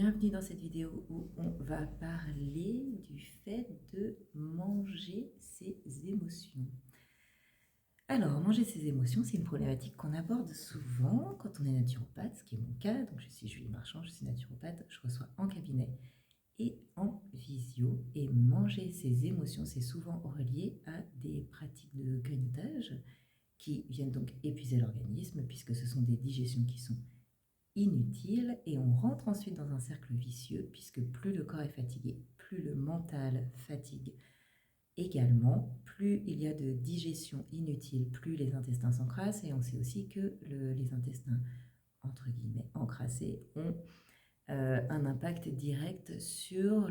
Bienvenue dans cette vidéo où on va parler du fait de manger ses émotions. Alors, manger ses émotions, c'est une problématique qu'on aborde souvent quand on est naturopathe, ce qui est mon cas. Donc, je suis Julie Marchand, je suis naturopathe, je reçois en cabinet et en visio. Et manger ses émotions, c'est souvent relié à des pratiques de grignotage qui viennent donc épuiser l'organisme puisque ce sont des digestions qui sont inutile et on rentre ensuite dans un cercle vicieux puisque plus le corps est fatigué, plus le mental fatigue également, plus il y a de digestion inutile, plus les intestins s'encrassent et on sait aussi que les intestins entre guillemets encrassés ont un impact direct sur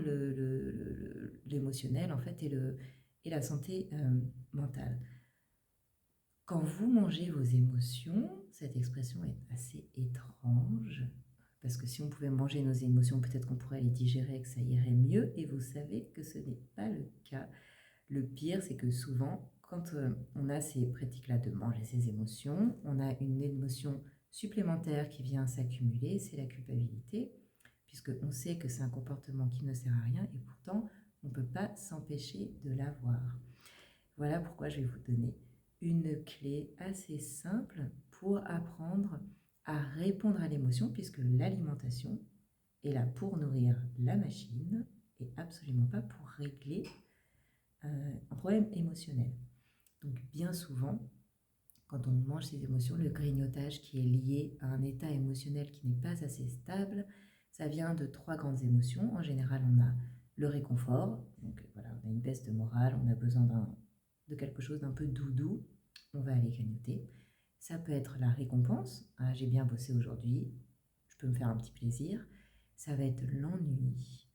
l'émotionnel en fait et la santé mentale. Quand vous mangez vos émotions, cette expression est assez étrange, parce que si on pouvait manger nos émotions, peut-être qu'on pourrait les digérer et que ça irait mieux, et vous savez que ce n'est pas le cas. Le pire, c'est que souvent, quand on a ces pratiques-là de manger ses émotions, on a une émotion supplémentaire qui vient s'accumuler, c'est la culpabilité, puisqu'on sait que c'est un comportement qui ne sert à rien, et pourtant, on ne peut pas s'empêcher de l'avoir. Voilà pourquoi je vais vous donner une clé assez simple pour apprendre à répondre à l'émotion, puisque l'alimentation est là pour nourrir la machine et absolument pas pour régler un problème émotionnel. Donc bien souvent, quand on mange ses émotions, le grignotage qui est lié à un état émotionnel qui n'est pas assez stable, ça vient de trois grandes émotions. En général, on a le réconfort, donc voilà, on a une baisse de morale, on a besoin de quelque chose d'un peu doudou, on va aller grignoter. Ça peut être la récompense, ah, j'ai bien bossé aujourd'hui, je peux me faire un petit plaisir. Ça va être l'ennui.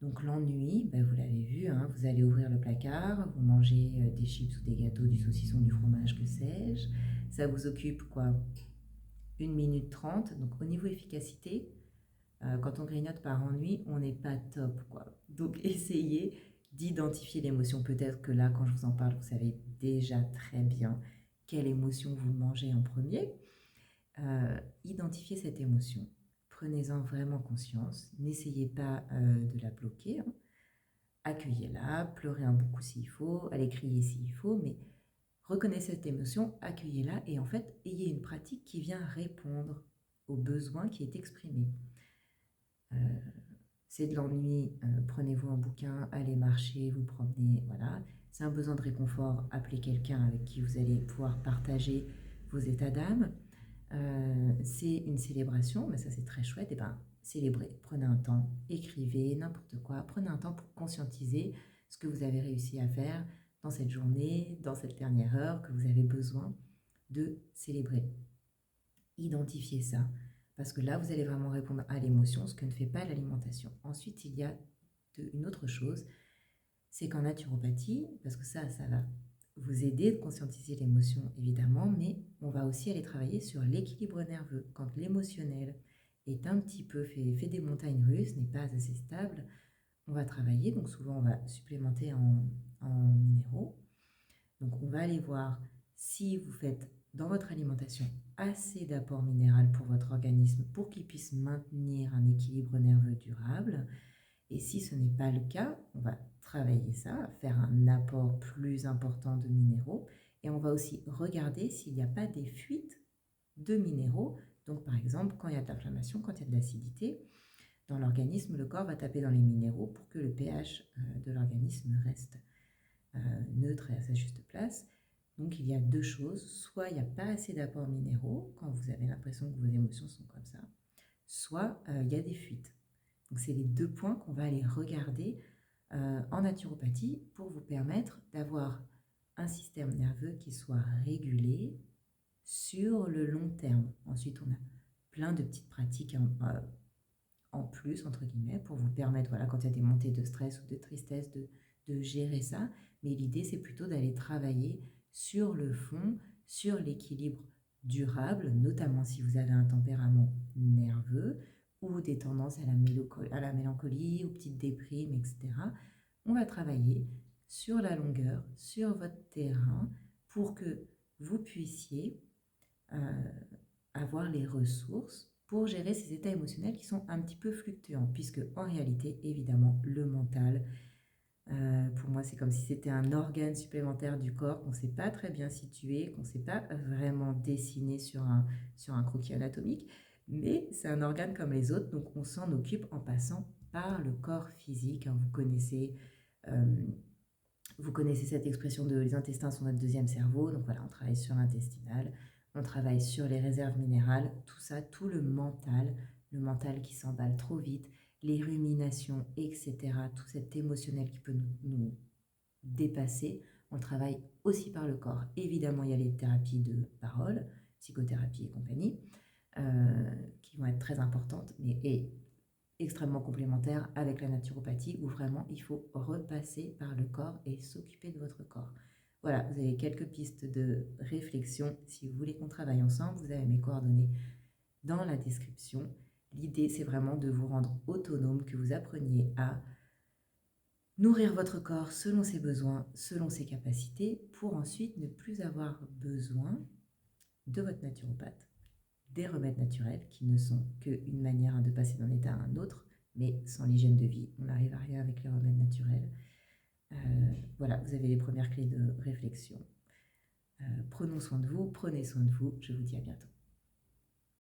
Donc l'ennui, ben, vous l'avez vu, hein, vous allez ouvrir le placard, vous mangez des chips ou des gâteaux, du saucisson, du fromage, que sais-je. Ça vous occupe quoi 1 minute 30. Donc au niveau efficacité, quand on grignote par ennui, on n'est pas top, quoi. Donc essayez d'identifier l'émotion. Peut-être que là, quand je vous en parle, vous savez déjà très bien quelle émotion vous mangez en premier. Identifiez cette émotion. Prenez-en vraiment conscience. N'essayez pas de la bloquer, hein. Accueillez-la, pleurez un beaucoup s'il faut, allez crier s'il faut, mais reconnaissez cette émotion, accueillez-la et en fait, ayez une pratique qui vient répondre au besoin qui est exprimé. C'est de l'ennui, prenez-vous un bouquin, allez marcher, vous promener, voilà. C'est un besoin de réconfort, appelez quelqu'un avec qui vous allez pouvoir partager vos états d'âme. C'est une célébration, mais ça c'est très chouette, et ben célébrez, prenez un temps, écrivez, n'importe quoi, prenez un temps pour conscientiser ce que vous avez réussi à faire dans cette journée, dans cette dernière heure, que vous avez besoin de célébrer. Identifiez ça, parce que là vous allez vraiment répondre à l'émotion, ce que ne fait pas l'alimentation. Ensuite, il y a une autre chose, c'est qu'en naturopathie, parce que ça va vous aider de conscientiser l'émotion évidemment, mais on va aussi aller travailler sur l'équilibre nerveux. Quand l'émotionnel est un petit peu fait des montagnes russes, n'est pas assez stable, on va travailler, donc souvent on va supplémenter en minéraux. Donc on va aller voir si vous faites dans votre alimentation assez d'apport minéral pour votre organisme pour qu'il puisse maintenir un équilibre nerveux durable. Et si ce n'est pas le cas, on va travailler ça, faire un apport plus important de minéraux. Et on va aussi regarder s'il n'y a pas des fuites de minéraux. Donc par exemple, quand il y a de l'inflammation, quand il y a de l'acidité, dans l'organisme, le corps va taper dans les minéraux pour que le pH de l'organisme reste neutre et à sa juste place. Donc il y a deux choses, soit il n'y a pas assez d'apports minéraux quand vous avez l'impression que vos émotions sont comme ça, soit il y a des fuites. Donc c'est les deux points qu'on va aller regarder en naturopathie pour vous permettre d'avoir un système nerveux qui soit régulé sur le long terme. Ensuite, on a plein de petites pratiques en plus, entre guillemets, pour vous permettre, voilà, quand il y a des montées de stress ou de tristesse, de gérer ça. Mais l'idée, c'est plutôt d'aller travailler sur le fond, sur l'équilibre durable, notamment si vous avez un tempérament nerveux ou des tendances à la mélancolie, aux petites déprimes, etc. On va travailler sur la longueur, sur votre terrain, pour que vous puissiez avoir les ressources pour gérer ces états émotionnels qui sont un petit peu fluctuants, puisque en réalité, évidemment, le mental, pour moi, c'est comme si c'était un organe supplémentaire du corps qu'on ne sait pas très bien situer, qu'on ne sait pas vraiment dessiner sur un croquis anatomique, mais c'est un organe comme les autres, donc on s'en occupe en passant par le corps physique, hein. Euh, vous connaissez cette expression de les intestins sont notre deuxième cerveau, donc voilà, on travaille sur l'intestinal, on travaille sur les réserves minérales, tout ça, tout le mental qui s'emballe trop vite, les ruminations, etc., tout cet émotionnel qui peut nous dépasser, on travaille aussi par le corps. Évidemment, il y a les thérapies de parole, psychothérapie et compagnie, qui vont être très importantes, mais et extrêmement complémentaires avec la naturopathie, où vraiment il faut repasser par le corps et s'occuper de votre corps. Voilà, vous avez quelques pistes de réflexion. Si vous voulez qu'on travaille ensemble, vous avez mes coordonnées dans la description. L'idée, c'est vraiment de vous rendre autonome, que vous appreniez à nourrir votre corps selon ses besoins, selon ses capacités, pour ensuite ne plus avoir besoin de votre naturopathe, des remèdes naturels qui ne sont qu'une manière de passer d'un état à un autre, mais sans l'hygiène de vie, on n'arrive à rien avec les remèdes naturels. Voilà, vous avez les premières clés de réflexion. Prenons soin de vous, prenez soin de vous, je vous dis à bientôt.